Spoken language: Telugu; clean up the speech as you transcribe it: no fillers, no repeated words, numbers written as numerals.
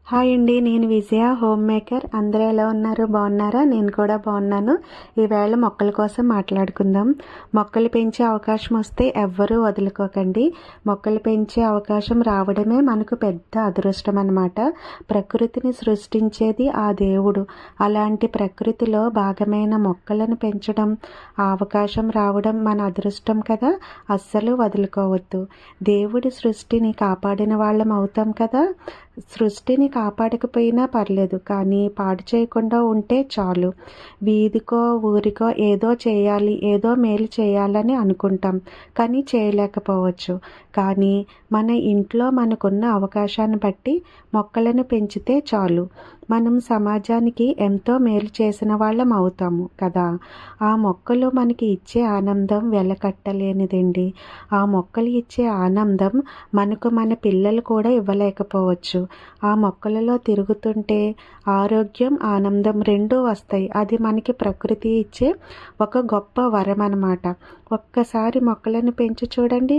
హాయ్ అండి, నేను విజయ హోమ్ మేకర్. అందరూ ఎలా ఉన్నారు? బాగున్నారా? నేను కూడా బాగున్నాను. ఈవేళ మొక్కల కోసం మాట్లాడుకుందాం. మొక్కలు పెంచే అవకాశం వస్తే ఎవ్వరూ వదులుకోకండి. మొక్కలు పెంచే అవకాశం రావడమే మనకు పెద్ద అదృష్టం అన్నమాట. ప్రకృతిని సృష్టించేది ఆ దేవుడు. అలాంటి ప్రకృతిలో భాగమైన మొక్కలను పెంచడం, ఆ అవకాశం రావడం మన అదృష్టం కదా. అస్సలు వదులుకోవద్దు. దేవుడి సృష్టిని కాపాడిన వాళ్ళం అవుతాం కదా. సృష్టిని కాపాడకపోయినా పర్లేదు, కానీ పాడు చేయకుండా ఉంటే చాలు. వీధికో ఊరికో ఏదో చేయాలి, ఏదో మేలు చేయాలని అనుకుంటాం, కానీ చేయలేకపోవచ్చు. కానీ మన ఇంట్లో మనకున్న అవకాశాన్ని బట్టి మొక్కలను పెంచితే చాలు. మనం సమాజానికి ఎంతో మేలు చేసిన వాళ్ళం అవుతాము కదా. ఆ మొక్కలు మనకి ఇచ్చే ఆనందం వెలకట్టలేనిదండి. ఆ మొక్కలు ఇచ్చే ఆనందం మనకు మన పిల్లలు కూడా ఇవ్వలేకపోవచ్చు. ఆ మొక్కలలో తిరుగుతుంటే ఆరోగ్యం, ఆనందం రెండూ వస్తాయి. అది మనకి ప్రకృతి ఇచ్చే ఒక గొప్ప వరం అన్నమాట. ఒక్కసారి మొక్కలను పెంచి చూడండి.